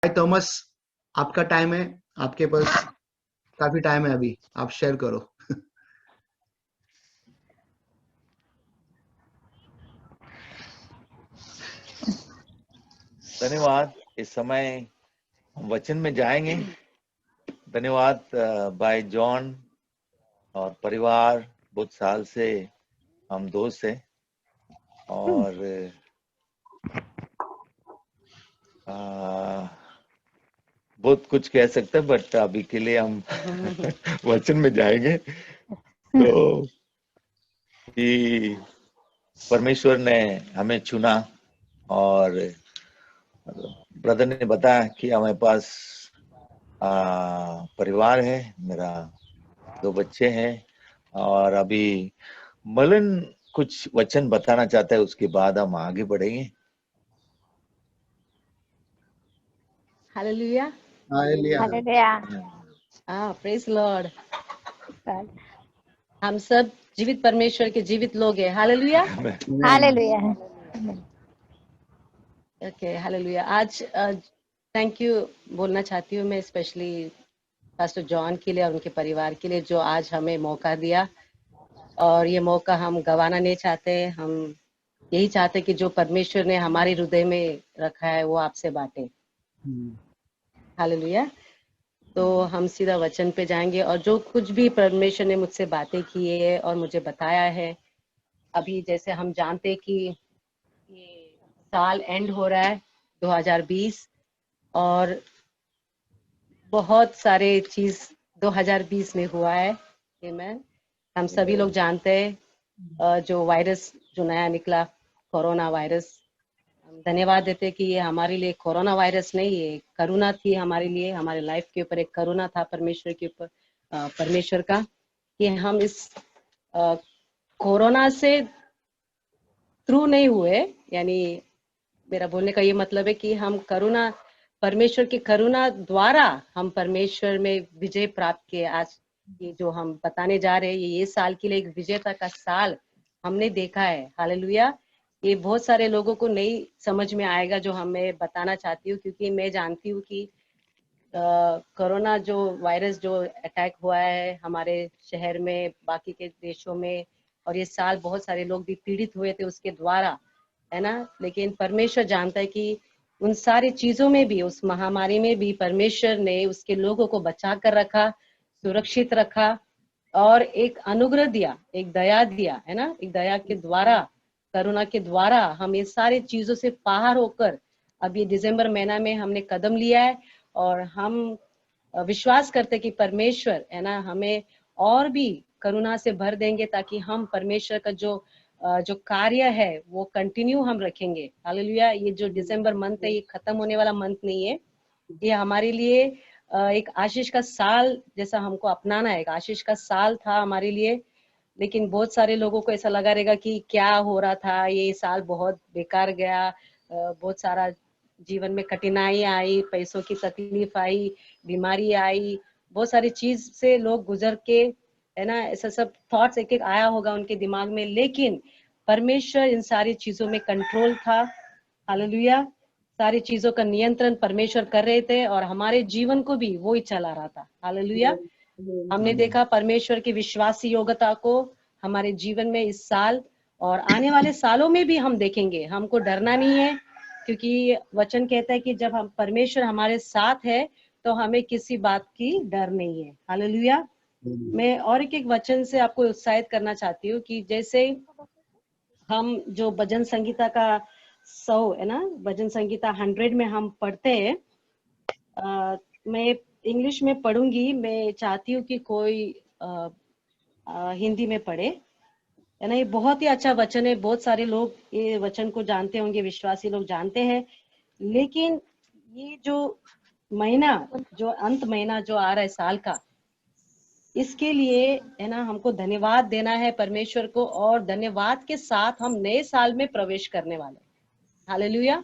भाई थॉमस, आपका टाइम है, आपके पास काफी टाइम है अभी, आप शेयर करो। धन्यवाद। इस समय हम वचन में जाएंगे। धन्यवाद भाई जॉन और परिवार। बहुत साल से हम दोस्त हैं और बहुत कुछ कह सकते हैं, बट अभी के लिए हम वचन में जाएंगे। तो कि परमेश्वर ने हमें चुना और ब्रदर ने बताया कि हमारे पास परिवार है, मेरा 2 बच्चे हैं और अभी मलन कुछ वचन बताना चाहता है, उसके बाद हम आगे बढ़ेंगे। हालेलुया। Praise Lord. हम सब जीवित परमेश्वर के जीवित लोग हैं। हालेलुया। हालेलुया। Okay, hallelujah. आज थैंक यू बोलना चाहती हूँ मैं, स्पेशली पास्टर जॉन के लिए और उनके परिवार के लिए, जो आज हमें मौका दिया, और ये मौका हम गंवाना नहीं चाहते। हम यही चाहते कि जो परमेश्वर ने हमारे हृदय में रखा है वो आपसे बांटे। हालेलुया। तो हम सीधा वचन पे जाएंगे, और जो कुछ भी परमेश्वर ने मुझसे बातें की है और मुझे बताया है, अभी जैसे हम जानते कि ये साल एंड हो रहा है 2020, और बहुत सारे चीज 2020 में हुआ है। आमीन। हम सभी लोग जानते हैं जो वायरस जो नया निकला, कोरोना वायरस, हम धन्यवाद देते कि ये हमारे लिए कोरोना वायरस नहीं, ये करुणा थी हमारे लिए, हमारे लाइफ के ऊपर एक करुणा था परमेश्वर के ऊपर, परमेश्वर का, कि हम इस कोरोना से थ्रू नहीं हुए। यानी मेरा बोलने का ये मतलब है कि हम करुणा, परमेश्वर की करुणा द्वारा हम परमेश्वर में विजय प्राप्त किए। आज ये जो हम बताने जा रहे हैं, ये साल के लिए एक विजेता का साल हमने देखा है। हालेलुया। ये बहुत सारे लोगों को नहीं समझ में आएगा जो हमें बताना चाहती हूँ, क्योंकि मैं जानती हूँ कि कोरोना जो वायरस जो अटैक हुआ है हमारे शहर में, बाकी के देशों में, और ये साल बहुत सारे लोग भी पीड़ित हुए थे उसके द्वारा, है ना। लेकिन परमेश्वर जानता है कि उन सारी चीजों में भी, उस महामारी में भी परमेश्वर ने उसके लोगों को बचा कर रखा, सुरक्षित रखा, और एक अनुग्रह दिया, एक दया दिया, है ना। एक दया के द्वारा, करुणा के द्वारा हम ये सारी चीजों से पार होकर अब ये दिसंबर महीना में हमने कदम लिया है। और हम विश्वास करते कि परमेश्वर, है ना, हमें और भी करुणा से भर देंगे, ताकि हम परमेश्वर का जो कार्य है वो कंटिन्यू हम रखेंगे। हालेलुया। ये जो दिसंबर मंथ है, ये खत्म होने वाला मंथ नहीं है, ये हमारे लिए एक आशीष का साल जैसा हमको अपनाना है। एक आशीष का साल था हमारे लिए, लेकिन बहुत सारे लोगों को ऐसा लगा रहेगा कि क्या हो रहा था, ये साल बहुत बेकार गया, बहुत सारा जीवन में कठिनाई आई, पैसों की तकलीफ आई, बीमारी आई, बहुत सारी चीज से लोग गुजर के, है ना, ऐसा सब थॉट्स एक एक आया होगा उनके दिमाग में। लेकिन परमेश्वर इन सारी चीजों में कंट्रोल था। हालेलुया। सारी चीजों का नियंत्रण परमेश्वर कर रहे थे, और हमारे जीवन को भी वो ही चला रहा था। हालेलुया। हमने देखा परमेश्वर की विश्वासी योग्यता को हमारे जीवन में इस साल और आने वाले सालों में भी हम देखेंगे। हमको डरना नहीं है, क्योंकि वचन कहता है कि जब हम परमेश्वर हमारे साथ है तो हमें किसी बात की डर नहीं है। हालेलुया। मैं और एक वचन से आपको उत्साहित करना चाहती हूँ कि जैसे हम जो भजन संगीता का 100 है ना, भजन संगीता 100 में हम पढ़ते हैं, मैं इंग्लिश में पढ़ूंगी। मैं चाहती हूँ कि कोई हिंदी में पढ़े, है ना। ये बहुत ही अच्छा वचन है, बहुत सारे लोग ये वचन को जानते होंगे, विश्वासी लोग जानते हैं। लेकिन ये जो महीना, जो अंत महीना जो आ रहा है साल का, इसके लिए, है ना, हमको धन्यवाद देना है परमेश्वर को, और धन्यवाद के साथ हम नए साल में प्रवेश करने वाले। हालेलुया।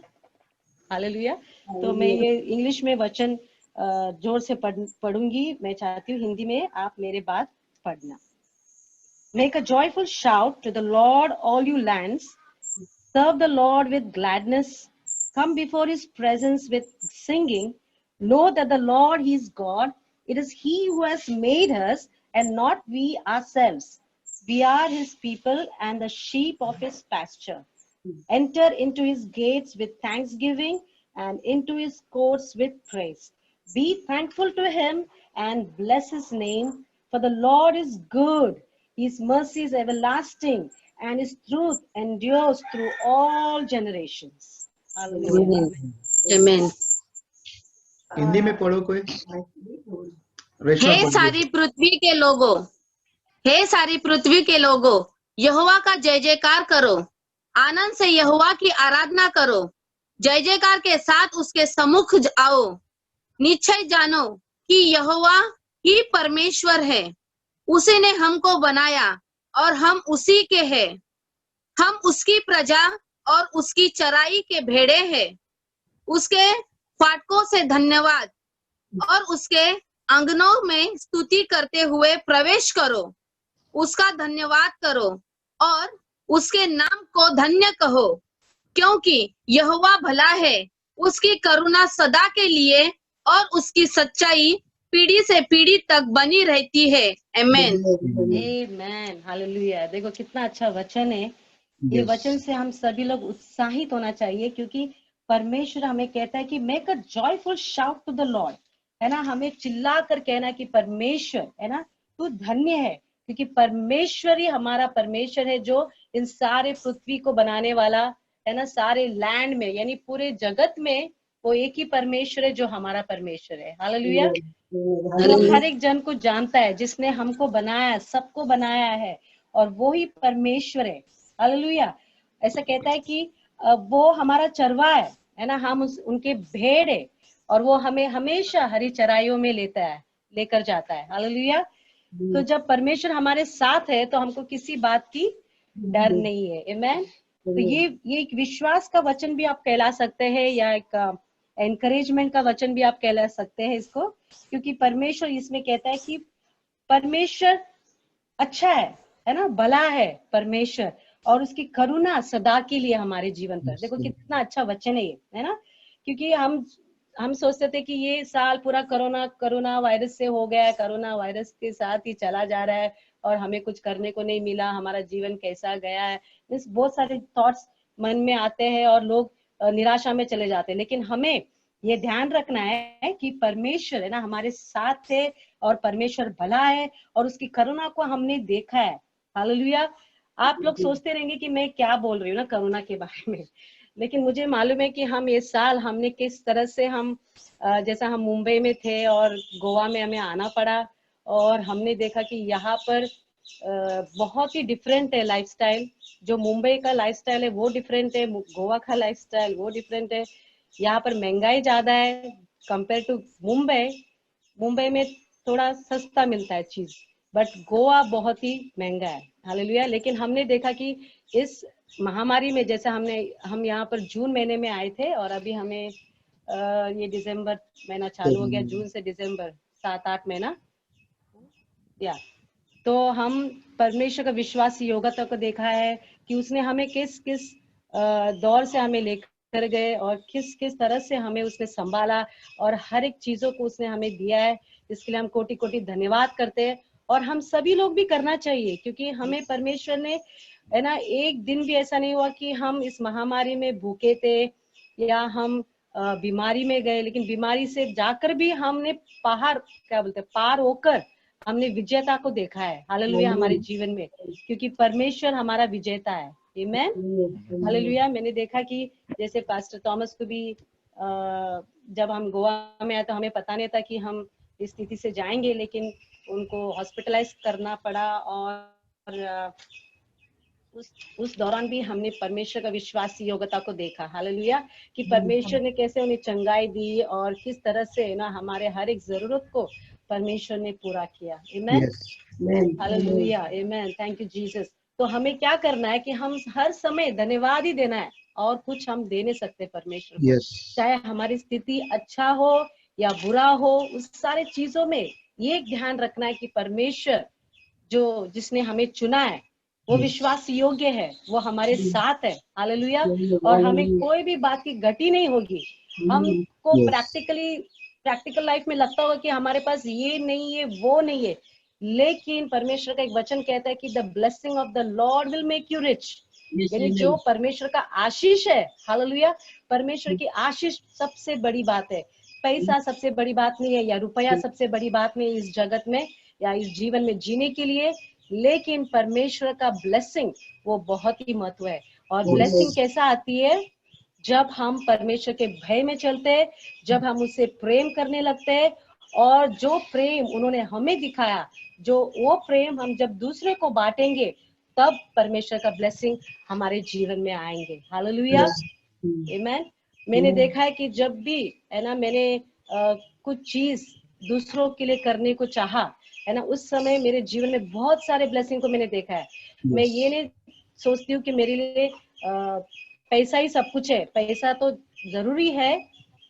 हालेलुया। तो मैं ये इंग्लिश में वचन जोर से पढ़ूंगी। मैं चाहती हूँ हिंदी में आप मेरे बाद पढ़ना। Make a joyful shout to the Lord, all you lands. Serve the Lord with gladness. Come before his presence with singing. Know that the Lord, He is God. It is He who has made us and not we ourselves. We are His people and the sheep of His pasture. Enter into His gates with thanksgiving and into His courts with praise. Be thankful to Him and bless His name, for the Lord is good. His mercy is everlasting and His truth endures through all generations. Hallelujah. Amen. Hindi में पढ़ो कोई, रेशमा हे पढ़ सारी पृथ्वी के लोगों, हे सारी पृथ्वी के लोगों, यहोवा का जय जयकार करो, आनंद से यहोवा की आराधना करो, जय जयकार के साथ उसके सम्मुख आओ। निश्चय जानो कि यहोवा ही परमेश्वर है, उसी ने हमको बनाया और हम उसी के हैं। हम उसकी प्रजा और उसकी चराई के भेड़े हैं। उसके फाटकों से धन्यवाद और उसके आंगनों में स्तुति करते हुए प्रवेश करो। उसका धन्यवाद करो और उसके नाम को धन्य कहो, क्योंकि यहोवा भला है, उसकी करुणा सदा के लिए और उसकी सच्चाई पीढ़ी से पीढ़ी तक बनी रहती है। आमेन। आमेन। हालेलुया। देखो कितना अच्छा वचन है। ये वचन से हम सभी लोग उत्साहित होना चाहिए, क्योंकि परमेश्वर हमें कहता है कि make a joyful shout to the lord, है ना। हमें चिल्ला कर कहना कि परमेश्वर, है ना, तू धन्य है, क्योंकि परमेश्वर ही हमारा परमेश्वर है, जो इन सारे पृथ्वी को बनाने वाला है ना, सारे लैंड में यानी पूरे जगत में वो एक ही परमेश्वर है जो हमारा परमेश्वर है। हालेलुया। जो हर एक जन को जानता है, जिसने हमको बनाया, सबको बनाया है, और वो ही परमेश्वर है। हालेलुया। ऐसा कहता है कि वो हमारा चरवा है ना, हम उनके भेड़ है, और वो हमें हमेशा हरी चराइयों में लेकर जाता है। हालेलुया। तो जब परमेश्वर हमारे साथ है तो हमको किसी बात की डर नहीं है। आमेन। तो ये एक विश्वास का वचन भी आप कहला सकते हैं, या एक एनकरेजमेंट का वचन भी आप कहला सकते हैं इसको, क्योंकि परमेश्वर इसमें कहता है कि परमेश्वर अच्छा है ना, भला है परमेश्वर, और उसकी करुणा सदा के लिए हमारे जीवन पर। देखो कितना अच्छा वचन है ये, है ना। क्योंकि हम सोचते थे कि ये साल पूरा कोरोना वायरस से हो गया है, कोरोना वायरस के साथ ही चला जा रहा है, और हमें कुछ करने को नहीं मिला, हमारा जीवन कैसा गया है, बहुत सारे थॉट्स मन में आते हैं और लोग निराशा में चले जाते हैं। लेकिन हमें ये ध्यान रखना है कि परमेश्वर है ना हमारे साथ है, और परमेश्वर भला है, और उसकी करुणा को हमने देखा है। हालेलुया। आप लोग सोचते रहेंगे कि मैं क्या बोल रही हूँ ना कोरोना के बारे में, लेकिन मुझे मालूम है कि हम ये साल हमने किस तरह से जैसा हम मुंबई में थे और गोवा में हमें आना पड़ा, और हमने देखा कि यहाँ पर बहुत ही डिफरेंट है लाइफस्टाइल। जो मुंबई का लाइफस्टाइल है वो डिफरेंट है, गोवा का लाइफस्टाइल वो डिफरेंट है। यहाँ पर महंगाई ज्यादा है कंपेयर टू मुंबई में थोड़ा सस्ता मिलता है चीज, बट गोवा बहुत ही महंगा है। हालेलुया। लेकिन हमने देखा कि इस महामारी में, जैसे हम यहाँ पर जून महीने में आए थे, और अभी हमें ये दिसंबर महीना चालू हो गया, जून से दिसंबर 7-8 महीना, या तो हम परमेश्वर का विश्वास योग्यता को देखा है कि उसने हमें किस किस दौर से हमें लेकर गए, और किस किस तरह से हमें उसने संभाला, और हर एक चीजों को उसने हमें दिया है। इसके लिए हम कोटि कोटि धन्यवाद करते हैं, और हम सभी लोग भी करना चाहिए, क्योंकि हमें परमेश्वर ने, है ना, एक दिन भी ऐसा नहीं हुआ कि हम इस महामारी में भूखे थे या हम बीमारी में गए, लेकिन बीमारी से जाकर भी हमने पार होकर हमने विजेता को देखा है। हालेलुया। हमारे जीवन में, क्योंकि परमेश्वर हमारा विजेता है। आमेन। हालेलुया। मैंने देखा कि जैसे पास्टर थॉमस को भी जब हम गोवा में आए तो हमें पता नहीं था कि हम इस स्थिति से जाएंगे, लेकिन उनको हॉस्पिटलाइज करना पड़ा, और उस दौरान भी हमने परमेश्वर का विश्वास योग्यता को देखा। हालेलुया। कि परमेश्वर ने कैसे उन्हें चंगाई दी, और किस तरह से ना हमारे हर एक जरूरत को परमेश्वर ने पूरा किया। Amen. Hallelujah. Amen. Thank you Jesus. तो हमें क्या करना है कि हम हर समय धन्यवाद ही देना है, और कुछ हम दे नहीं सकते परमेश्वर को। चाहे हमारी स्थिति अच्छा हो या बुरा हो, उस सारे चीजों में ये ध्यान रखना है कि परमेश्वर जिसने हमें चुना है वो विश्वास योग्य है, वो हमारे साथ है। हालेलुया। और हमें कोई भी बात की गति नहीं होगी। हमको प्रैक्टिकल लाइफ में लगता होगा कि हमारे पास ये नहीं है, वो नहीं है, लेकिन परमेश्वर का एक वचन कहता है कि the blessing of the Lord will make you rich. यानी जो परमेश्वर का आशीष है, हालेलुया, परमेश्वर की आशीष सबसे बड़ी बात है। पैसा सबसे बड़ी बात नहीं है, या रुपया सबसे बड़ी बात नहीं है इस जगत में या इस जीवन में जीने के लिए, लेकिन परमेश्वर का ब्लेसिंग वो बहुत ही महत्व है। और ब्लेसिंग कैसा आती है? जब हम परमेश्वर के भय में चलते हैं, जब हम उससे प्रेम करने लगते हैं, और जो प्रेम उन्होंने हमें दिखाया, जो वो प्रेम हम जब दूसरे को बांटेंगे, तब परमेश्वर का ब्लेसिंग हमारे जीवन में आएंगे। हालेलुया, आमेन। मैंने देखा है कि जब भी है ना मैंने कुछ चीज दूसरों के लिए करने को चाहा, है ना, उस समय मेरे जीवन में बहुत सारे ब्लेसिंग को मैंने देखा है। मैं ये नहीं सोचती हूँ कि मेरे लिए पैसा ही सब कुछ है। पैसा तो जरूरी है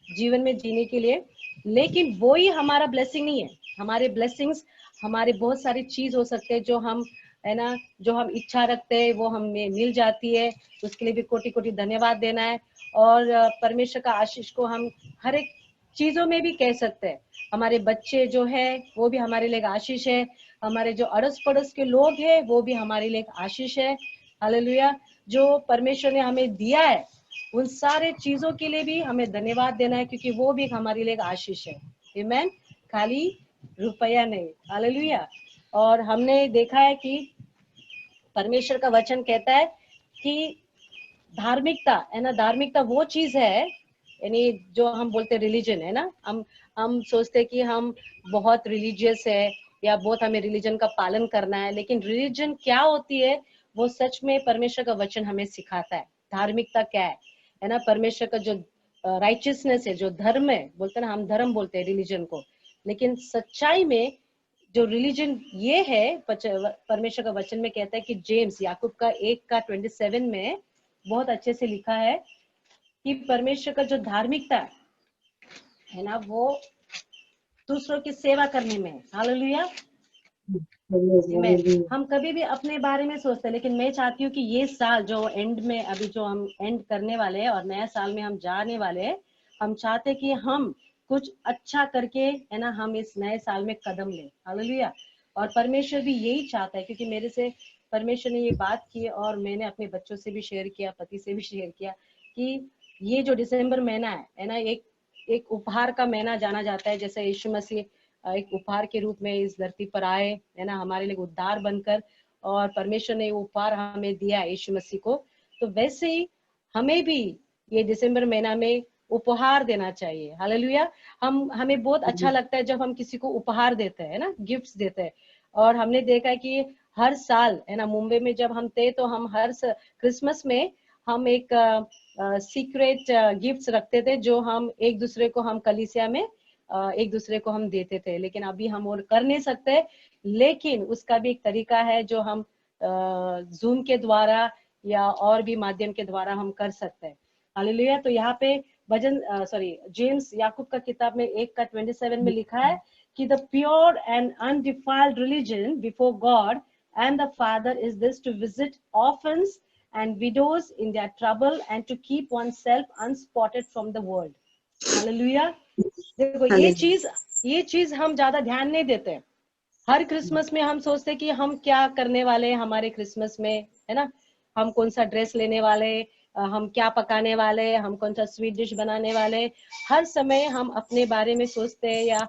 जीवन में जीने के लिए, लेकिन वो ही हमारा ब्लेसिंग नहीं है। हमारे ब्लेसिंग्स, हमारे बहुत सारी चीज हो सकते हैं जो हम, है ना, जो हम इच्छा रखते हैं वो हमें मिल जाती है। उसके लिए भी कोटि कोटि धन्यवाद देना है। और परमेश्वर का आशीष को हम हर एक चीजों में भी कह सकते हैं। हमारे बच्चे जो है वो भी हमारे लिए एक आशीष है। हमारे जो अड़ोस पड़ोस के लोग हैं वो भी हमारे लिए एक आशीष है। हालेलुया। जो परमेश्वर ने हमें दिया है उन सारे चीजों के लिए भी हमें धन्यवाद देना है, क्योंकि वो भी हमारे लिए एक आशीष है। आमेन। खाली रुपया नहीं। हालेलुया। और हमने देखा है कि परमेश्वर का वचन कहता है कि धार्मिकता, है ना, धार्मिकता वो चीज है, यानी जो हम बोलते हैं रिलीजन, है ना, हम सोचते हैं कि हम बहुत रिलीजियस है या बहुत हमें रिलीजन का पालन करना है, लेकिन रिलीजन क्या होती है वो सच में परमेश्वर का वचन हमें सिखाता है। धार्मिकता क्या है ना, परमेश्वर का जो राइचियसनेस है, जो धर्म है, बोलते हैं ना, हम धर्म बोलते हैं रिलीजन को, लेकिन सच्चाई में जो रिलीजन ये है, परमेश्वर का वचन में कहता है कि जेम्स याकूब का 1:27 में बहुत अच्छे से लिखा है कि परमेश्वर का जो धार्मिकता है ना, वो दूसरों की सेवा करने में। हालेलुया। हम कभी भी अपने बारे में सोचते हैं, लेकिन मैं चाहती हूँ कि ये साल जो एंड में, अभी जो हम एंड करने वाले हैं और नया साल में हम जाने वाले हैं, हम चाहते कि हम कुछ अच्छा करके, है ना, हम इस नए साल में कदम लें। हालेलुया। और परमेश्वर भी यही चाहता है, क्योंकि मेरे से परमेश्वर ने ये बात की और मैंने अपने बच्चों से भी शेयर किया, पति से भी शेयर किया, कि ये जो दिसंबर महीना है ना, एक उपहार का महीना जाना जाता है। जैसे यीशु मसीह एक उपहार के रूप में इस धरती पर आए, है ना, हमारे लिए उद्धार बनकर, और परमेश्वर ने वो उपहार हमें दिया यीशु मसीह को, तो वैसे ही हमें भी ये दिसंबर महीना में उपहार देना चाहिए। हालेलुया। हमें बहुत अच्छा लगता है जब हम किसी को उपहार देते हैं ना, गिफ्ट्स देते हैं। और हमने देखा है कि हर साल, है ना, मुंबई में जब हम थे तो हम हर क्रिसमस में हम एक सीक्रेट गिफ्ट्स रखते थे, जो हम एक दूसरे को, हम कलीसिया में एक दूसरे को हम देते थे। लेकिन अभी हम और कर नहीं सकते, लेकिन उसका भी एक तरीका है जो हम जूम के द्वारा या और भी माध्यम के द्वारा हम कर सकते हैं। हालेलुया। तो यहाँ पे जेम्स याकूब का किताब में 1:27 में लिखा है कि the pure and undefiled religion before God and the father is this, to visit orphans and widows in their trouble and to keep oneself unspotted from the world. Hallelujah. देखो, ये चीज हम ज्यादा ध्यान नहीं देते। हर क्रिसमस में हम सोचते कि हम क्या करने वाले हैं हमारे क्रिसमस में, है ना, हम कौन सा ड्रेस लेने वाले, हम क्या पकाने वाले, हम कौन सा स्वीट डिश बनाने वाले। हर समय हम अपने बारे में सोचते हैं या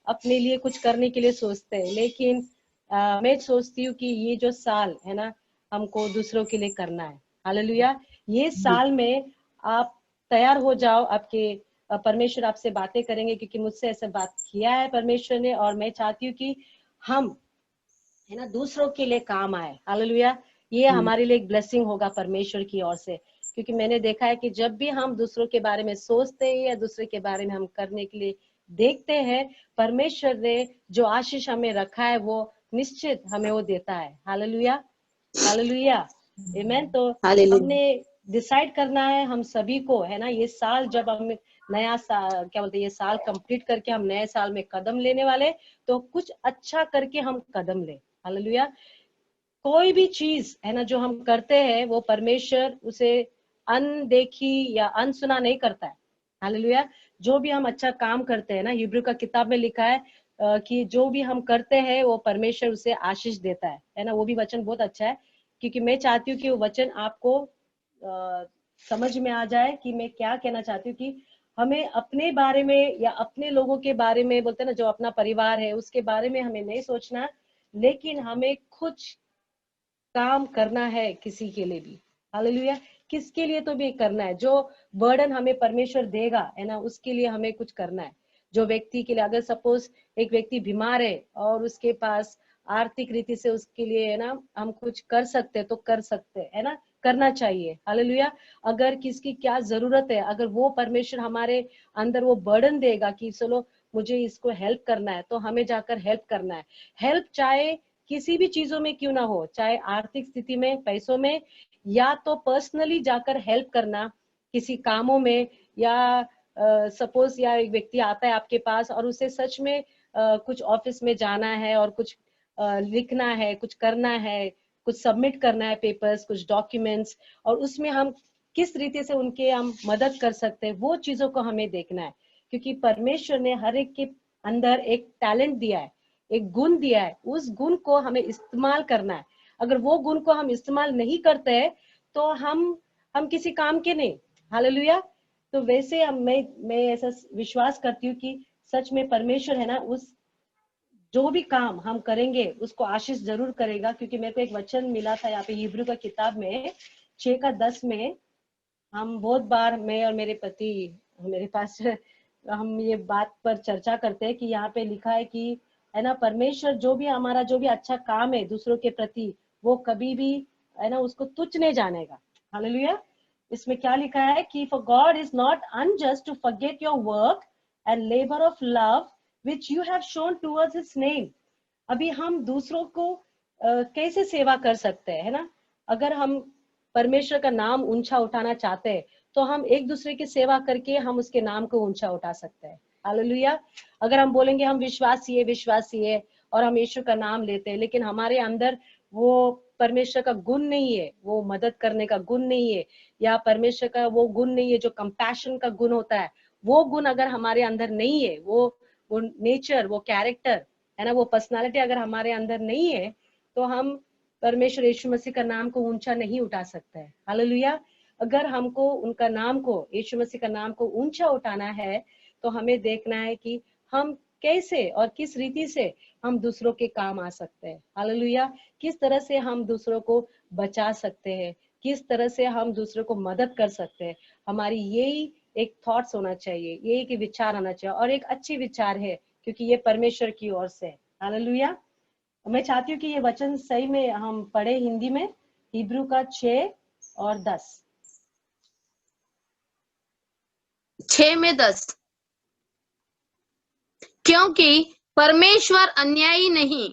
अपने लिए कुछ करने के लिए सोचते हैं, लेकिन मैं सोचती हूँ कि ये जो साल है ना, हमको दूसरों के लिए करना है। हालेलुया। ये साल में आप तैयार हो जाओ, आपके परमेश्वर आपसे बातें करेंगे, क्योंकि मुझसे ऐसे बात किया है परमेश्वर ने, और मैं चाहती हूँ कि हम, है ना, दूसरों के लिए काम आए। हालेलुया। ये हमारे लिए एक ब्लेसिंग होगा परमेश्वर की ओर से, क्योंकि मैंने देखा है कि जब भी हम दूसरों के बारे में सोचते हैं या दूसरे के बारे में हम करने के लिए देखते हैं, परमेश्वर ने जो आशीष हमें रखा है वो निश्चित हमें वो देता है। हालेलुया। हालेलुया। आमेन। तो हमने डिसाइड करना है हम सभी को, है ना, ये साल जब हम नया साल, क्या बोलते हैं, ये साल कंप्लीट करके हम नए साल में कदम लेने वाले, तो कुछ अच्छा करके हम कदम ले। हालेलुया। कोई भी चीज, है ना, जो हम करते हैं वो परमेश्वर उसे अनदेखी या अनसुना नहीं करता है। हालेलुया। जो भी हम अच्छा काम करते हैं ना, हिब्रू का किताब में लिखा है कि जो भी हम करते हैं वो परमेश्वर उसे आशीष देता है ना। वो भी वचन बहुत अच्छा है, क्योंकि मैं चाहती हूँ कि वो वचन आपको समझ में आ जाए कि मैं क्या कहना चाहती हूँ, कि हमें अपने बारे में या अपने लोगों के बारे में, बोलते हैं ना, जो अपना परिवार है उसके बारे में हमें नहीं सोचना, लेकिन हमें कुछ काम करना है किसी के लिए भी। हालेलुया। किसके लिए तो भी करना है, जो बर्डन हमें परमेश्वर देगा है ना, उसके लिए हमें कुछ करना है। जो व्यक्ति के लिए, अगर सपोज एक व्यक्ति बीमार है और उसके पास आर्थिक रीति से उसके लिए है ना हम कुछ कर सकते हैं तो कर सकते है ना, करना चाहिए। हालेलुया। अगर किसकी क्या जरूरत है, अगर वो परमेश्वर हमारे अंदर वो बर्डन देगा कि चलो मुझे इसको हेल्प करना है, तो हमें जाकर हेल्प करना है। हेल्प चाहे किसी भी चीजों में क्यों ना हो, चाहे आर्थिक स्थिति में, पैसों में, या तो पर्सनली जाकर हेल्प करना किसी कामों में, या सपोज या एक व्यक्ति आता है आपके पास और उसे सच में कुछ ऑफिस में जाना है और कुछ लिखना है, कुछ करना है, कुछ सबमिट करना है, पेपर्स, कुछ डॉक्यूमेंट्स, और उसमें हम किस रीति से उनके हम मदद कर सकते हैं, वो चीजों को हमें देखना है। क्योंकि परमेश्वर ने हर एक के अंदर एक टैलेंट दिया है, एक गुण दिया है, उस गुण को हमें इस्तेमाल करना है। अगर वो गुण को हम इस्तेमाल नहीं करते हैं तो हम किसी काम के नहीं। हालेलुया। तो वैसे मैं ऐसा विश्वास करती हूँ कि सच में परमेश्वर है ना, उस जो भी काम हम करेंगे उसको आशीष जरूर करेगा। क्योंकि मेरे को एक वचन मिला था यहाँ पे हिब्रू का किताब में 6:10 में, हम बहुत बार, मैं और मेरे पति, मेरे पास हम ये बात पर चर्चा करते हैं कि यहाँ पे लिखा है कि है ना, परमेश्वर जो भी हमारा जो भी अच्छा काम है दूसरों के प्रति, वो कभी भी है ना उसको तुच्छ नहीं जानेगा। हालेलुया। इसमें क्या लिखा है कि for God is not unjust to forget your work and labour of love which you have shown towards his name। अभी हम दूसरों को कैसे सेवा कर सकते हैं, है ना। अगर हम परमेश्वर का नाम ऊंचा उठाना चाहते हैं तो हम एक दूसरे की सेवा करके हम उसके नाम को ऊंचा उठा सकते हैं। हालेलुया। अगर हम बोलेंगे हम विश्वासी है और हम यीशु का नाम लेते हैं, लेकिन हमारे अंदर वो परमेश्वर का गुण नहीं है, वो मदद करने का गुण नहीं है, या परमेश्वर का वो गुण नहीं है जो कंपैशन का गुण होता है, वो गुण अगर हमारे अंदर नहीं है, वो नेचर, वो कैरेक्टर है ना, वो पर्सनालिटी अगर हमारे अंदर नहीं है, तो हम परमेश्वर यीशु मसीह का नाम को ऊंचा नहीं उठा सकते हैं। हालेलुया। अगर हमको उनका नाम को, यीशु मसीह का नाम को ऊंचा उठाना है, तो हमें देखना है कि हम कैसे और किस रीति से हम दूसरों के काम आ सकते हैं। हालेलुया। किस तरह से हम दूसरों को बचा सकते हैं, किस तरह से हम दूसरों को मदद कर सकते हैं। हमारी यही एक थॉट्स होना चाहिए, ये एक विचार आना चाहिए, और एक अच्छी विचार है क्योंकि ये परमेश्वर की ओर से। हालेलुया। मैं चाहती हूँ कि ये वचन सही में हम पढ़े हिंदी में, हिब्रू का 6 और 10। 6 में 10। क्योंकि परमेश्वर अन्यायी नहीं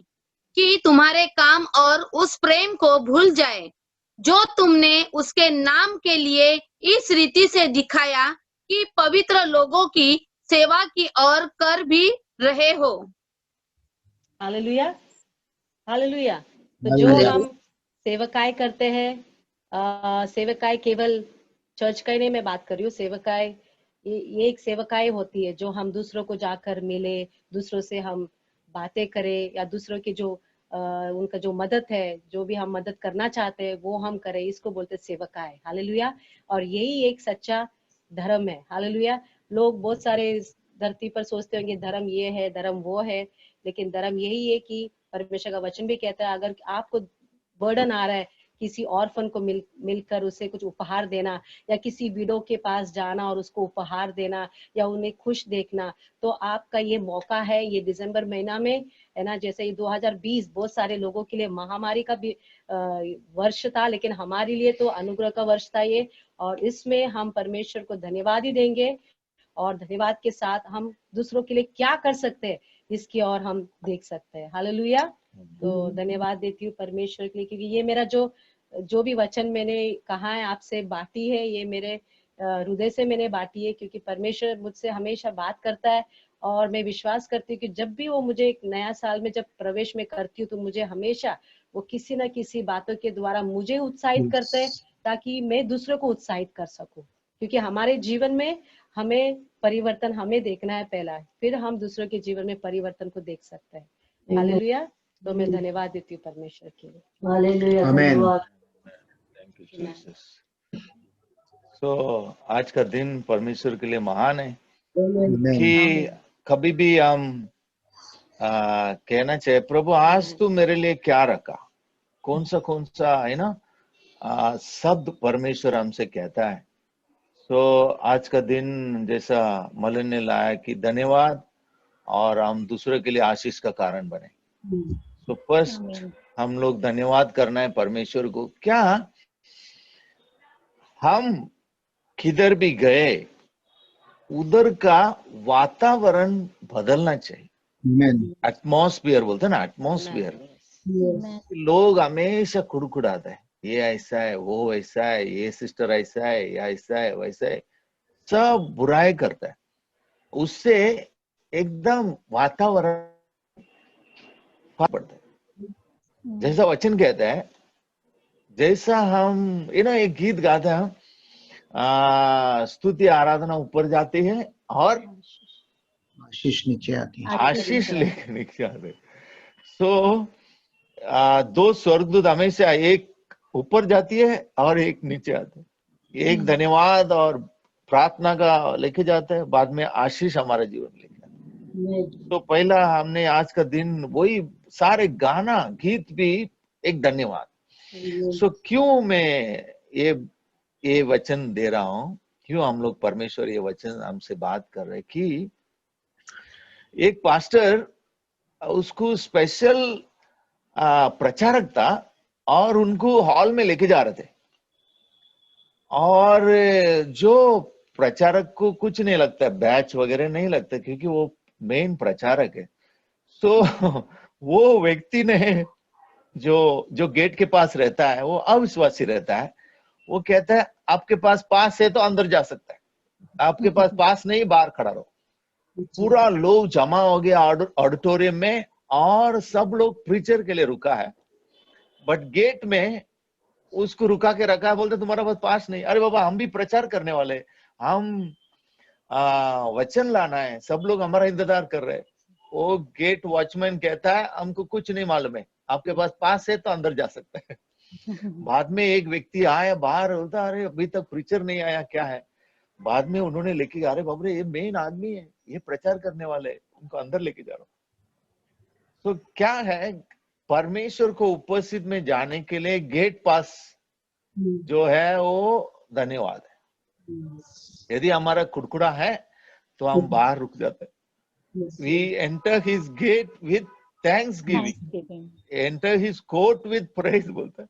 कि तुम्हारे काम और उस प्रेम को भूल जाए जो तुमने उसके नाम के लिए इस रीति से दिखाया कि पवित्र लोगों की सेवा की ओर कर भी रहे हो। हालेलुया। हालेलुया। तो जो हम सेवकाई करते हैं, सेवकाई केवल चर्च का ही नहीं मैं बात कर रही हूँ, सेवकाई ये एक सेवकाई होती है जो हम दूसरों को जाकर मिले, दूसरों से हम बातें करें, या दूसरों की जो उनका जो मदद है, जो भी हम मदद करना चाहते हैं वो हम करें, इसको बोलते सेवकाई। हालेलुया। और यही एक सच्चा धर्म है। हालेलुया। लोग बहुत सारे इस धरती पर सोचते होंगे धर्म ये है, धर्म वो है, लेकिन धर्म यही है कि परमेश्वर का वचन भी कहता है, अगर आपको बर्डन आ रहा है किसी ऑर्फन को मिलकर उसे कुछ उपहार देना, या किसी विडो के पास जाना और उसको उपहार देना, या उन्हें खुश देखना, तो आपका ये मौका है। ये दिसंबर महीना में है ना, जैसे ये 2020 बहुत सारे लोगों के लिए महामारी का भी वर्ष था, लेकिन हमारे लिए तो अनुग्रह का वर्ष था ये। और इसमें हम परमेश्वर को धन्यवाद ही देंगे, और धन्यवाद के साथ हम दूसरों के लिए क्या कर सकते हैं इसकी ओर हम देख सकते हैं। हालेलुया। तो धन्यवाद देती हूँ परमेश्वर के लिए, क्योंकि ये मेरा जो भी वचन मैंने कहा है आपसे बांटी है, ये मेरे हृदय से मैंने बांटी है, क्योंकि परमेश्वर मुझसे हमेशा बात करता है। और मैं विश्वास करती हूँ कि जब भी वो मुझे एक नया साल में जब प्रवेश में करती हूँ, तो मुझे हमेशा वो किसी न किसी बातों के द्वारा मुझे उत्साहित करते हैं, ताकि मैं दूसरों को उत्साहित कर सकूं। क्योंकि हमारे जीवन में हमें परिवर्तन हमें देखना है पहला, फिर हम दूसरों के जीवन में परिवर्तन को देख सकते हैं। हालेलुया। तो मैं धन्यवाद देती हूँ परमेश्वर के लिए। हालेलुया, आमीन। धन्यवाद। Thank you Jesus. सो आज का दिन परमेश्वर के लिए महान है आमीन। कि कभी भी हम कहना चाहिए प्रभु आज तू मेरे लिए क्या रखा, कौन सा है ना शब्द परमेश्वर हमसे कहता है। तो आज का दिन जैसा मलन ने लाया कि धन्यवाद और हम दूसरे के लिए आशीष का कारण बने। तो फर्स्ट हम लोग धन्यवाद करना है परमेश्वर को। क्या हम किधर भी गए उधर का वातावरण बदलना चाहिए। आमीन। एटमॉस्फेयर बोलते हैं ना, एटमॉस्फेयर। लोग हमेशा कुड़कुड़ाते हैं, ये ऐसा है, वो ऐसा है, ये सिस्टर ऐसा है, ये ऐसा है, वैसा है, सब बुराई करता है। उससे एकदम वातावरण फर्क पड़ता है। जैसा वचन कहता है, जैसा हम एक गीत गाते हैं, स्तुति आराधना ऊपर जाती है और आशीष नीचे आती है। आशीष लेकर नीचे आते। सो दो स्वर्गदूत हमेशा एक ऊपर जाती है और एक नीचे आते है। एक धन्यवाद और प्रार्थना का लेके जाता है, बाद में आशीष हमारा जीवन लेके आता है। तो पहला हमने आज का दिन वही सारे गाना गीत भी एक धन्यवाद। सो क्यों मैं ये वचन दे रहा हूं, क्यों हम लोग परमेश्वर ये वचन हमसे बात कर रहे कि एक पास्टर उसको स्पेशल प्रचारक था और उनको हॉल में लेके जा रहे थे, और जो प्रचारक को कुछ नहीं लगता, बैच वगैरह नहीं लगता क्योंकि वो मेन प्रचारक है। तो वो व्यक्ति ने जो गेट के पास रहता है वो अविश्वासी रहता है। वो कहता है आपके पास है तो अंदर जा सकता है, आपके पास नहीं बाहर खड़ा रहो। पूरा लोग जमा हो गया ऑडिटोरियम में और सब लोग प्रीचर के लिए रुका है, बट गेट में उसको रुका के रखा है। बोलते तुम्हारा पास नहीं। अरे बाबा हम भी प्रचार करने वाले, हम वचन लाना है, सब लोग हमारा इंतजार कर रहे हैं। वो गेट वॉचमैन कहता है हमको कुछ नहीं मालूम है, आपके पास है तो अंदर जा सकता है। बाद में एक व्यक्ति आया बाहर, बोलता अरे अभी तक प्रीचर नहीं आया, क्या है। बाद में उन्होंने लेके, अरे बाप रे ये मेन आदमी है, ये प्रचार करने वाले, उनको अंदर लेके जा रहा हूं। तो क्या है, परमेश्वर को उपस्थित में जाने के लिए गेट पास जो है वो धन्यवाद है। यदि हमारा कुड़कुड़ा है तो हम बाहर रुक जाते हैं। We enter his gate with thanksgiving, enter his court with praise बोलते हैं।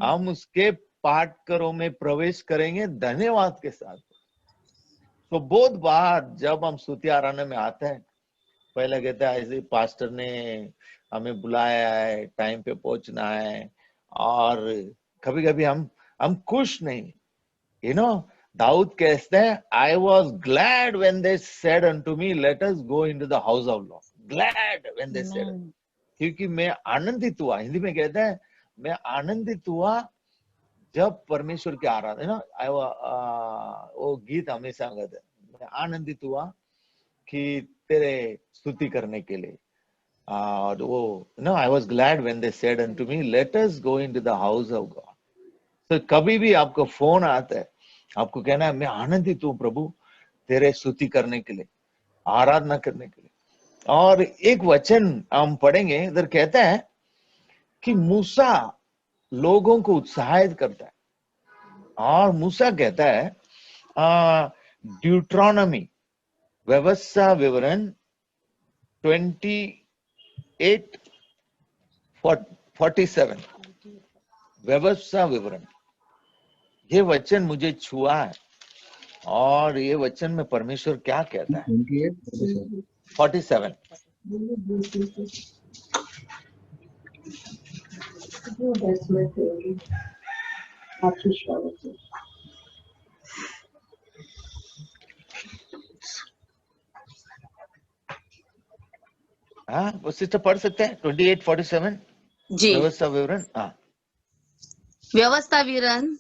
हम उसके पाटकरों में प्रवेश करेंगे धन्यवाद के साथ। तो बहुत बार जब हम स्तुति आराधना में आते हैं, पहले कहते हैं ऐसे पास्टर ने हमें बुलाया है, टाइम पे पहुंचना है, और कभी कभी हम खुश नहीं। दाऊद कहते हैं I was glad when they said unto me let us go into the house of Lord. Glad when they said, क्योंकि मैं आनंदित हुआ। हिंदी में कहते हैं मैं आनंदित हुआ जब परमेश्वर की आराधना, वो गीत हमेशा गाते हैं, मैं आनंदित हुआ कि तेरे स्तुति करने के लिए। और वो I was glad when they said unto me let us go into the house of God. तो कभी भी आपको फोन आता है, आपको कहना है मैं आनंदित हूं प्रभु तेरे स्तुति करने के लिए, आराधना करने के लिए। और एक वचन हम पढ़ेंगे, इधर कहता है कि मूसा लोगों को उत्साहित करता है, और मूसा कहता है ड्यूट्रोनॉमी व्यवस्था विवरण 28:47 व्यवस्था विवरण, ये वचन मुझे छुआ है। और ये वचन में परमेश्वर क्या कहता है। 47 हाँ, वो सिस्टर पढ़ सकते हैं 28:47 जी। व्यवस्था विवरण। हाँ, व्यवस्था विवरण,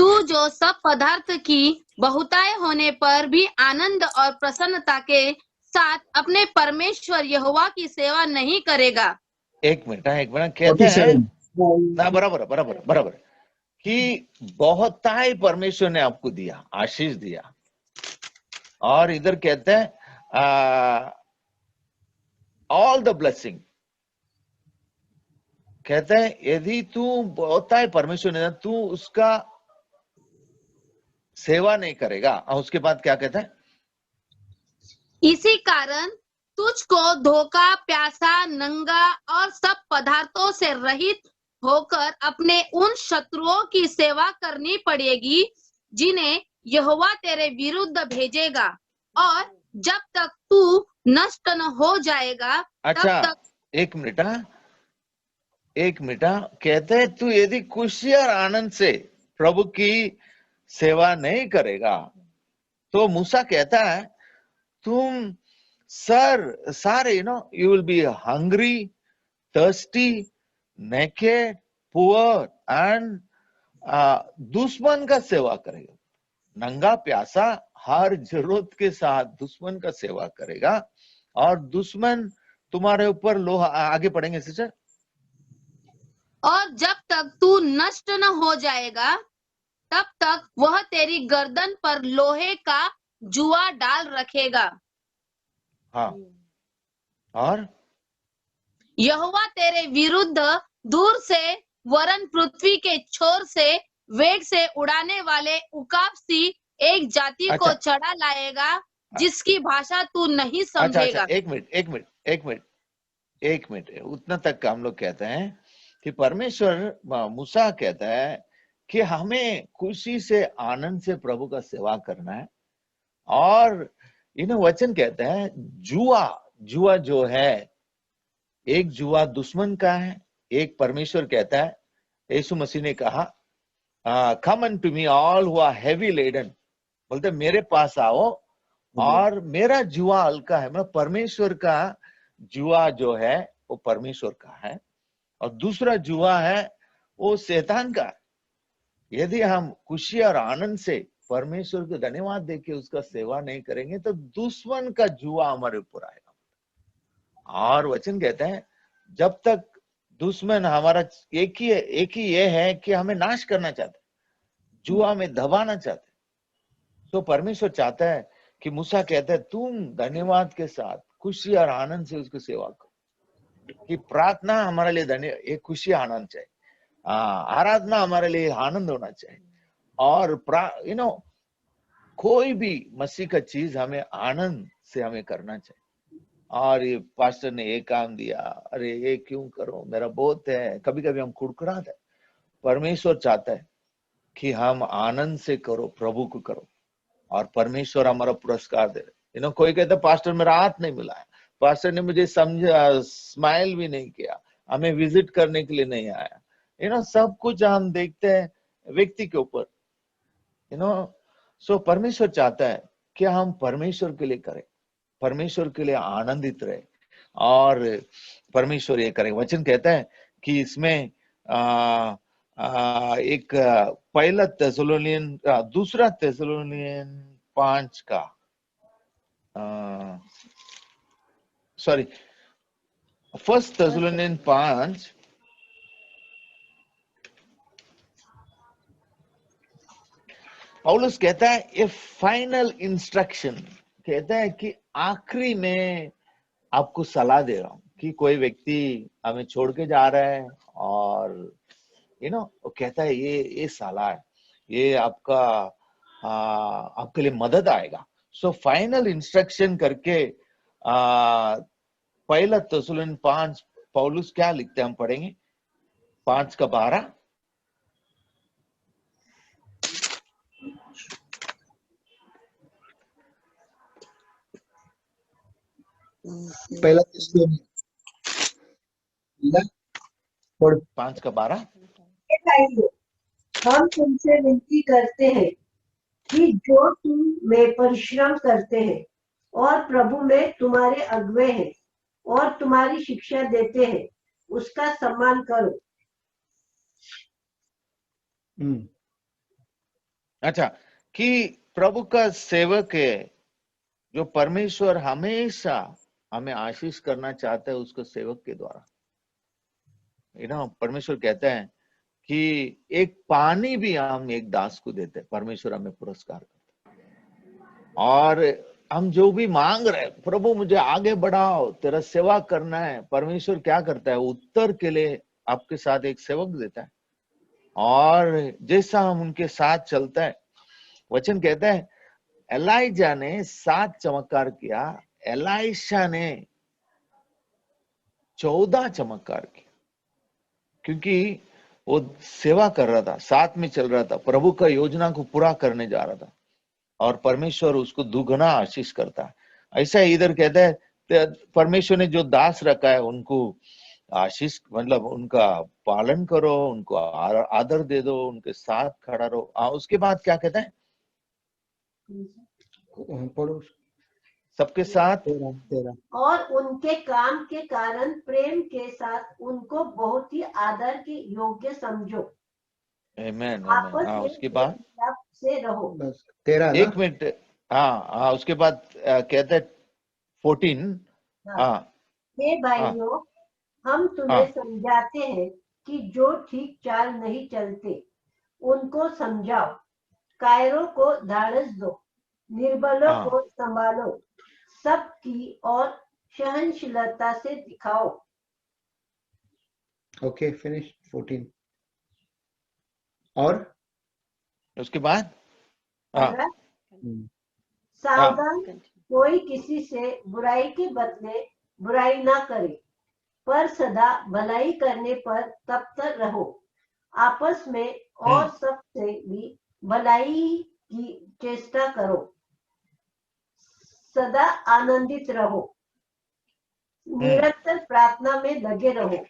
तू जो सब पदार्थ की बहुतायत होने पर भी आनंद और प्रसन्नता के साथ अपने परमेश्वर यहोवा की सेवा नहीं करेगा। एक मिनट कहते हैं 47 ना, बराबर कि बहुतायत परमेश्वर ने आपको दिया, आशीष दिया। और इधर कहते हैं ऑल द ब्लेसिंग, कहते हैं यदि तू बहुतायत परमेश्वर ने, तू उसका सेवा नहीं करेगा। और उसके बाद क्या कहता है? इसी कारण तुझको धोखा, प्यासा, नंगा और सब पदार्थों से रहित होकर अपने उन शत्रुओं की सेवा करनी पड़ेगी जिन्हें यहोवा तेरे विरुद्ध भेजेगा, और जब तक तू नष्ट न हो जाएगा अच्छा, तब तक। एक मिनट कहते हैं तू यदि खुशी और आनंद से प्रभु की सेवा नहीं करेगा तो मूसा कहता है तुम सारे you will be hungry, thirsty, naked, poor and दुश्मन का सेवा करेगा, नंगा प्यासा, हर जरूरत के साथ दुश्मन का सेवा करेगा, और दुश्मन तुम्हारे ऊपर लोहा। आगे पढ़ेंगे सिस्टर। और जब तक तू नष्ट न हो जाएगा तब तक वह तेरी गर्दन पर लोहे का जुआ डाल रखेगा। हाँ, और यहोवा तेरे विरुद्ध दूर से वरन पृथ्वी के छोर से वेग से उड़ाने वाले उकाब सी एक जाति को चढ़ा लाएगा जिसकी भाषा तू नहीं समझेगा। एक मिनट उतना तक हम लोग कहते हैं कि परमेश्वर, मूसा कहता है कि हमें खुशी से आनंद से प्रभु का सेवा करना है। और वचन कहते हैं जुआ जो है, एक जुआ दुश्मन का है, एक परमेश्वर कहता है। यीशु मसीह ने कहा come unto me all who are heavy laden, बोलते मेरे पास आओ और मेरा जुआ हल्का है। मतलब परमेश्वर का जुआ जो है वो परमेश्वर का है, और दूसरा जुआ है वो शैतान का है। यदि हम खुशी और आनंद से परमेश्वर को धन्यवाद देके उसका सेवा नहीं करेंगे तो दुश्मन का जुआ हमारे ऊपर आएगा। और वचन कहते हैं जब तक दुश्मन हमारा एक ही ये है कि हमें नाश करना चाहते, जुआ में दबाना चाहते, तो परमेश्वर चाहता है कि मूसा कहता है तुम धन्यवाद के साथ खुशी और आनंद से उसकी सेवा करो। कि प्रार्थना हमारे लिए एक खुशी आनंद चाहिए, आराधना हमारे लिए आनंद होना चाहिए, और कोई भी मसीह का चीज हमें आनंद से हमें करना चाहिए। और ये पास्टर ने ये काम दिया, अरे ये क्यों करो, मेरा बहुत है, कभी कभी हम कुड़कुड़ाते हैं। परमेश्वर चाहता है कि हम आनंद से करो, प्रभु को करो, और परमेश्वर हमारा पुरस्कार दे रहे। कोई कहता पास्टर मेरा हाथ नहीं मिलाया, पास्टर ने मुझे समझा, स्माइल भी नहीं किया, हमें विजिट करने के लिए नहीं आया। सब कुछ हम देखते हैं व्यक्ति के ऊपर। सो परमेश्वर चाहता है कि हम परमेश्वर के लिए करें, परमेश्वर के लिए आनंदित रहे, और परमेश्वर ये करें। वचन कहता है कि इसमें एक पहला थेसलोनियन, दूसरा थेसलोनियन 5 का फर्स्ट थेसलोनियन 5 पौलुस कहता है ये फाइनल इंस्ट्रक्शन, कहता है कि आखिरी में आपको सलाह दे रहा हूं कि कोई व्यक्ति हमें छोड़ के जा रहा है, और वो कहता है ये सलाह है, ये आपके लिए मदद आएगा। सो फाइनल इंस्ट्रक्शन करके पहला थेसलोनियन 5 पौलुस क्या लिखते हैं, हम पढ़ेंगे 5:12। पहला थेसलोनियन 5:12। हम तुमसे विनती करते हैं कि जो तुम में परिश्रम करते हैं और प्रभु में तुम्हारे अगुवे हैं और तुम्हारी शिक्षा देते हैं, उसका सम्मान करो। अच्छा, कि प्रभु का सेवक है, जो परमेश्वर हमेशा हमें आशीष करना चाहता है उसको सेवक के द्वारा। परमेश्वर कहते हैं कि एक पानी भी हम एक दास को देते हैं, परमेश्वर हमें पुरस्कार करता है। और हम जो भी मांग रहे हैं, प्रभु मुझे आगे बढ़ाओ, तेरा सेवा करना है, परमेश्वर क्या करता है, उत्तर के लिए आपके साथ एक सेवक देता है। और जैसा हम उनके साथ चलता है, वचन कहता है एलाइजा ने 7 चमत्कार किया, एलाइशा ने 14 चमत्कार किया, क्योंकि वो सेवा कर रहा था, साथ में चल रहा था, प्रभु का योजना को पूरा करने जा रहा था, और परमेश्वर उसको दुगना आशीष करता है। ऐसा इधर कहता है परमेश्वर ने जो दास रखा है उनको आशीष, मतलब उनका पालन करो, उनको आदर दे दो, उनके साथ खड़ा रहो। उसके बाद क्या कहता है, पढ़ो सबके साथ 13। और उनके काम के कारण प्रेम के साथ उनको बहुत ही आदर के योग्य समझो। आमेन, आपस आमेन। में उसके बाद प्रेम से रहो। बस 13 एक मिनट, हाँ, उसके बाद कहते हैं 14। हाँ, हे भाइयों, हम तुम्हें समझाते हैं कि जो ठीक चाल नहीं चलते उनको समझाओ, कायरों को धाड़स दो, निर्बलों को संभालो, सबकी और सहनशीलता से दिखाओ। Okay, finish 14। और उसके बाद सावधान, कोई किसी से बुराई के बदले बुराई ना करे, पर सदा भलाई करने पर तत्पर रहो। आपस में और सबसे भी भलाई की चेष्टा करो, सदा आनंदित रहो, निरंतर प्रार्थना में लगे रहो,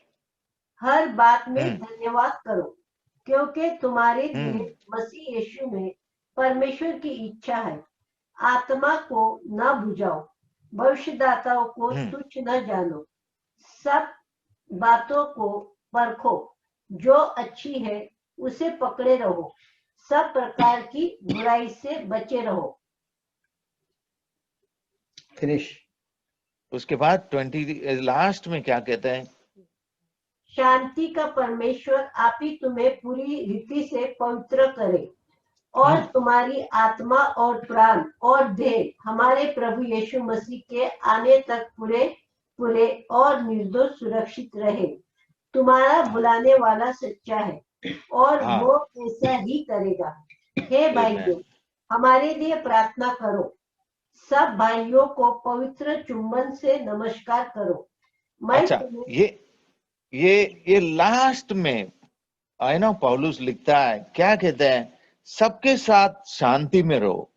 हर बात में धन्यवाद करो, क्योंकि तुम्हारे लिए मसीह यीशु में परमेश्वर की इच्छा है। आत्मा को न बुझाओ, भविष्यदाताओं को तुच्छ न जानो, सब बातों को परखो, जो अच्छी है उसे पकड़े रहो, सब प्रकार की बुराई से बचे रहो। फिनिश। उसके बाद 20 लास्ट में क्या कहते हैं, शांति का परमेश्वर आप ही तुम्हें पूरी रीति से पवित्र करे, और तुम्हारी आत्मा और प्राण और देह हमारे प्रभु यीशु मसीह के आने तक पूरे पूरे और निर्दोष सुरक्षित रहे। तुम्हारा बुलाने वाला सच्चा है और वो ऐसा ही करेगा। हे भाइयों, हमारे लिए प्रार्थना करो। सब भाइयों को पवित्र चुम्बन से नमस्कार करो। अच्छा, ये लास्ट में है ना, पौलुस लिखता है, क्या कहते हैं, सबके साथ शांति में रहो।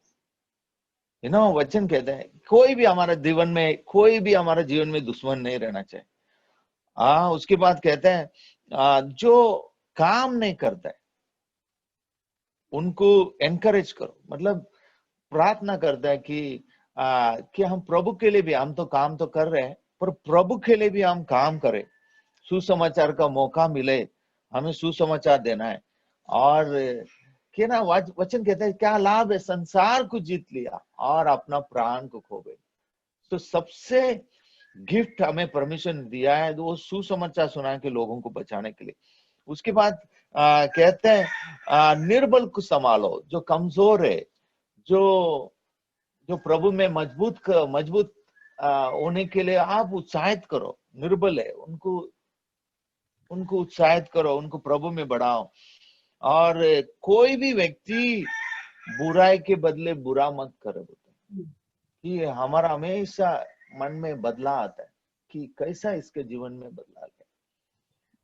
वचन कहते हैं कोई भी हमारे जीवन में दुश्मन नहीं रहना चाहिए। उसके बाद कहते हैं जो काम नहीं करता है उनको एनकरेज करो, मतलब प्रार्थना करता है कि हम प्रभु के लिए भी, हम तो काम तो कर रहे हैं, पर प्रभु के लिए भी हम काम करें, सुसमाचार का मौका मिले, हमें सुसमाचार देना है। और वचन कहता है क्या लाभ है संसार को जीत लिया और अपना प्राण को खो गए। तो सबसे गिफ्ट हमें परमेश्वर ने दिया है, वो सुसमाचार सुना के लोगों को बचाने के लिए। उसके बाद कहते हैं निर्बल को संभालो, जो कमजोर है, जो प्रभु में मजबूत होने के लिए आप उत्साहित करो। निर्बल है उनको उत्साहित करो, उनको प्रभु में बढ़ाओ। और कोई भी व्यक्ति बुराई के बदले बुरा मत करे। कि हमारा हमेशा मन में बदला आता है कि कैसा इसके जीवन में बदला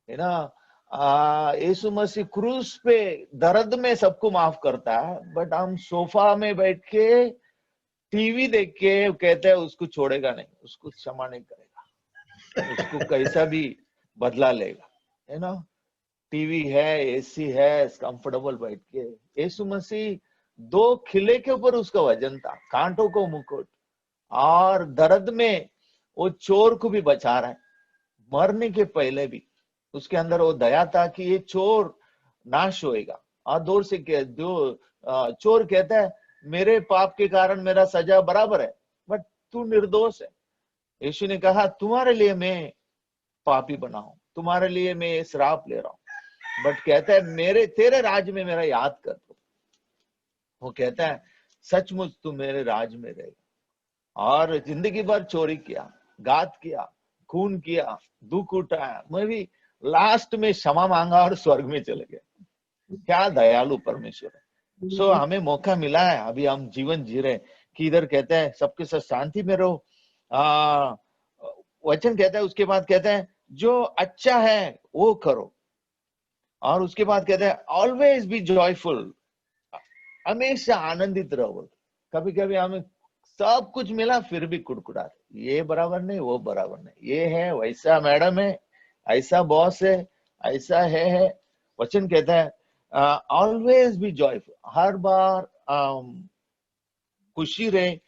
है ना। यीशु मसीह क्रूस पे दर्द में सबको माफ करता है, बट हम सोफा में बैठ के टीवी देख के कहते हैं उसको छोड़ेगा नहीं, उसको क्षमा नहीं करेगा, उसको कैसा भी बदला लेगा, है ना। टीवी है, एसी है, कंफर्टेबल बैठ के। यीशु मसीह 2 खिले के ऊपर उसका वजन था, कांटों को मुकुट, और दर्द में वो चोर को भी बचा रहा है, मरने के पहले भी उसके अंदर वो दया था कि ये चोर नाश होएगा। और दूर से चोर कहता है मेरे पाप के कारण मेरा सजा बराबर है, बट तू निर्दोष है। यीशु ने कहा तुम्हारे लिए मैं पापी बना हूं, तुम्हारे लिए मैं ये श्राप ले रहा हूं, बट कहता है मेरे तेरे राज में मेरा याद कर दो। वो कहता है सचमुच तू मेरे राज में रहेगा। और जिंदगी भर चोरी किया, घात किया, खून किया, दुख उठाया, मैं भी लास्ट में क्षमा मांगा और स्वर्ग में चले गए। क्या दयालु परमेश्वर है। सो हमें मौका मिला है, अभी हम जीवन जी रहे कि इधर कहते हैं सबके साथ शांति में रहो, वचन कहता है, उसके बाद कहता है जो अच्छा है वो करो, और उसके बाद कहता है ऑलवेज बी जॉयफुल, हमेशा आनंदित रहो। कभी कभी हमें सब कुछ मिला फिर भी कुड़कुड़ाते, ये बराबर नहीं, वो बराबर नहीं, ये है वैसा मैडम है, ऐसा बॉस है, ऐसा है। वचन कहता है ऑलवेज बी जॉयफुल, हर बार खुशी रहे।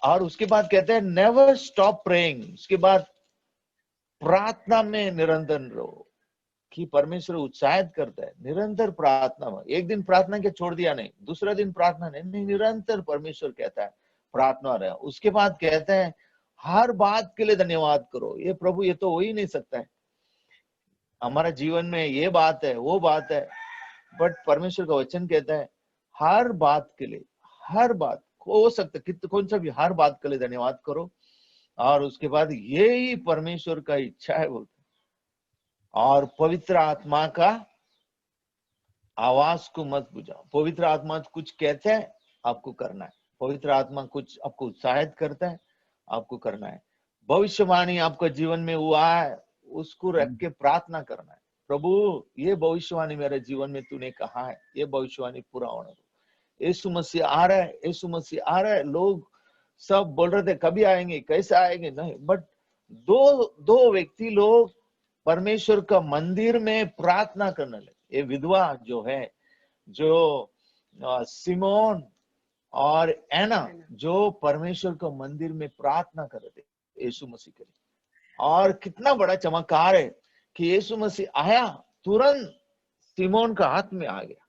और उसके बाद कहते हैं नेवर स्टॉप प्रेइंग, उसके बाद प्रार्थना में निरंतर रहो, कि परमेश्वर उत्साहित करता है निरंतर प्रार्थना में। एक दिन प्रार्थना के छोड़ दिया नहीं, दूसरा दिन प्रार्थना नहीं, निरंतर परमेश्वर कहता है प्रार्थना रहे। उसके बाद कहते हैं हर बात के लिए धन्यवाद करो। ये प्रभु ये तो हो ही नहीं सकता है, हमारा जीवन में ये बात है वो बात है, बट परमेश्वर का वचन कहता है हर बात के लिए, हर बात हो सकता है कौन सा भी, हर बात के लिए धन्यवाद करो। और उसके बाद यही परमेश्वर का इच्छा है बोलते। और पवित्र आत्मा का आवाज को मत बुझाओ। पवित्र आत्मा कुछ कहते हैं आपको करना है, पवित्र आत्मा कुछ आपको उत्साहित करता है आपको करना है। भविष्यवाणी आपका जीवन में हुआ है उसको रख के प्रार्थना करना है, प्रभु ये भविष्यवाणी मेरे जीवन में तूने कहा है, ये भविष्यवाणी पूरा होना दो। यीशु मसीह आ रहा है, यीशु मसीह आ रहा है। लोग सब बोल रहे थे कभी आएंगे, कैसे आएंगे, नहीं, बट दो व्यक्ति लोग परमेश्वर का मंदिर में प्रार्थना करने लगे। ये विधवा जो है, जो सिमोन और एना, जो परमेश्वर का मंदिर में प्रार्थना कर रहे थे यीशु मसीह के लिए। और कितना बड़ा चमत्कार है कि यीशु मसीह आया, तुरंत सिमोन का हाथ में आ गया,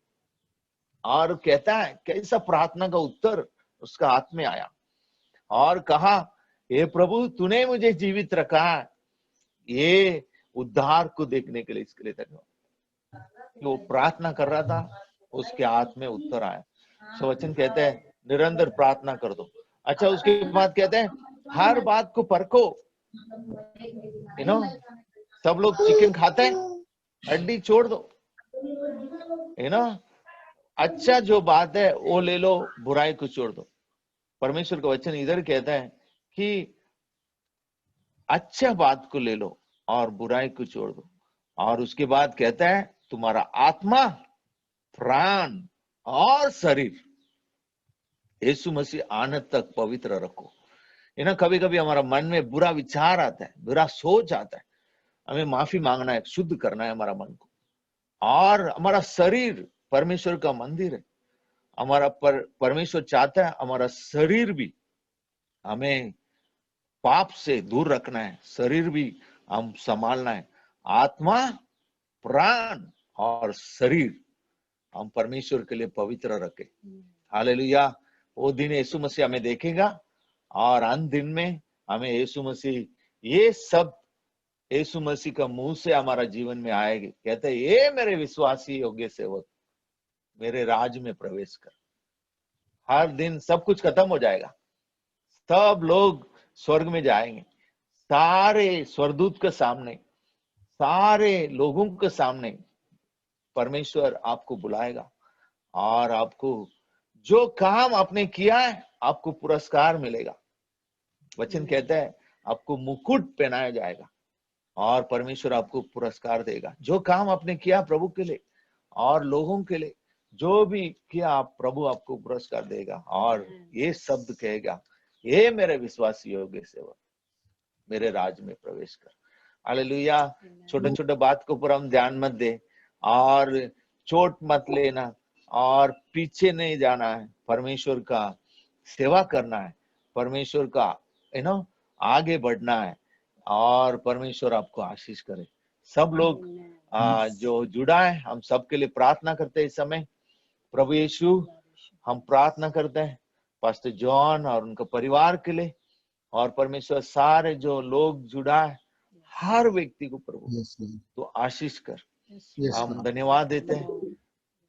और कहता है कैसा प्रार्थना का उत्तर उसका हाथ में आया, और कहा हे प्रभु तूने मुझे जीवित रखा है, ये उद्धार को देखने के लिए, इसके लिए धन्यवाद। वो प्रार्थना कर रहा था, उसके हाथ में उत्तर आया। सो वचन कहते हैं निरंतर प्रार्थना कर दो। अच्छा, उसके बाद कहते हैं हर बात को परखो। सब लोग चिकन खाते हैं, हड्डी छोड़ दो, अच्छा जो बात है वो ले लो, बुराई को छोड़ दो। परमेश्वर का वचन इधर कहता है कि अच्छा बात को ले लो और बुराई को छोड़ दो। और उसके बाद कहता है तुम्हारा आत्मा, प्राण और शरीर यीशु मसीह आने तक पवित्र रखो। कभी कभी हमारा मन में बुरा विचार आता है, बुरा सोच आता है, हमें माफी मांगना है, शुद्ध करना है हमारा मन को। और हमारा शरीर परमेश्वर का मंदिर है, हमारा परमेश्वर चाहता है हमारा शरीर भी हमें पाप से दूर रखना है, शरीर भी हम संभालना है। आत्मा, प्राण और शरीर हम परमेश्वर के लिए पवित्र रखें। हालेलुया। वो दिन यीशु मसीह हमें देखेगा और अंत दिन में हमें यीशु मसीह, ये सब यीशु मसीह का मुंह से हमारा जीवन में आएगी। कहते हैं ये मेरे विश्वासी योग्य सेवक, मेरे राज में प्रवेश कर। हर दिन सब कुछ खत्म हो जाएगा, सब लोग स्वर्ग में जाएंगे, सारे स्वर्गदूत के सामने, सारे लोगों के सामने परमेश्वर आपको बुलाएगा और आपको जो काम आपने किया है आपको पुरस्कार मिलेगा। वचन कहता है आपको मुकुट पहनाया जाएगा और परमेश्वर आपको पुरस्कार देगा। जो काम आपने किया प्रभु के लिए और लोगों के लिए, जो भी किया आप, प्रभु आपको पुरस्कार देगा। और ये शब्द कहेगा ये मेरे विश्वासी योग्य सेवक, मेरे राज में प्रवेश कर। हालेलुया। छोटे छोटे बात को ऊपर हम ध्यान मत दे और चोट मत लेना और पीछे नहीं जाना है, परमेश्वर का सेवा करना है, परमेश्वर का आगे बढ़ना है और परमेश्वर आपको आशीष करे। सब लोग जो जुड़ा है हम सबके लिए प्रार्थना करते हैं इस समय। प्रभु यीशु, हम प्रार्थना करते हैं पास्टर जॉन और उनका परिवार के लिए, और परमेश्वर सारे जो लोग जुड़ा है हर व्यक्ति को प्रभु Yes, Lord. तो आशीष कर। Yes, हम Lord. धन्यवाद देते हैं,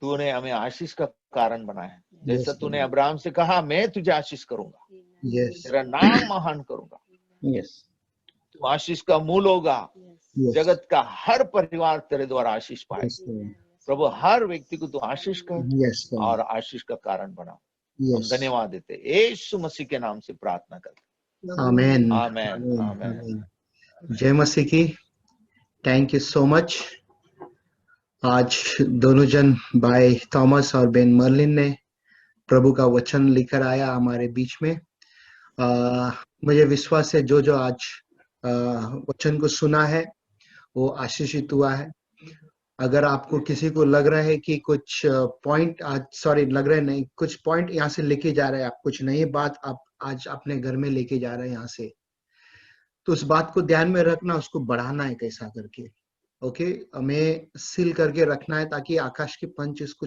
तूने हमें आशीष का कारण बनाया। जैसा Yes, तूने Lord. अब्राहम से कहा, मैं तुझे आशीष करूंगा, Yes. तेरा नाम महान करूंगा, Yes. तू आशीष का मूल होगा, Yes. जगत का हर परिवार तेरे द्वारा आशीष पाए। Yes, Lord. प्रभु हर व्यक्ति को तू आशीष कर Yes, Lord. और आशीष का कारण बना। हम Yes. धन्यवाद देते, यीशु मसीह के नाम से प्रार्थना करते। Amen. आमेन, Amen. आमेन। Amen. जय मसीह की। Thank you so much. आज दोनों जन भाई थॉमस और बेन मर्लिन ने प्रभु का वचन लेकर आया हमारे बीच में। मुझे विश्वास है जो जो आज वचन को सुना है वो आशीषित हुआ है। अगर आपको किसी को लग रहा है कि कुछ पॉइंट लग रहा है नहीं, कुछ पॉइंट यहाँ से लेके जा रहे हैं आप, कुछ नई बात आप आज अपने घर में लेके जा रहे हैं यहाँ से, तो उस बात को ध्यान में रखना, उसको बढ़ाना है कैसा करके। ओके, हमें सील करके रखना है ताकि आकाश के पंच इसको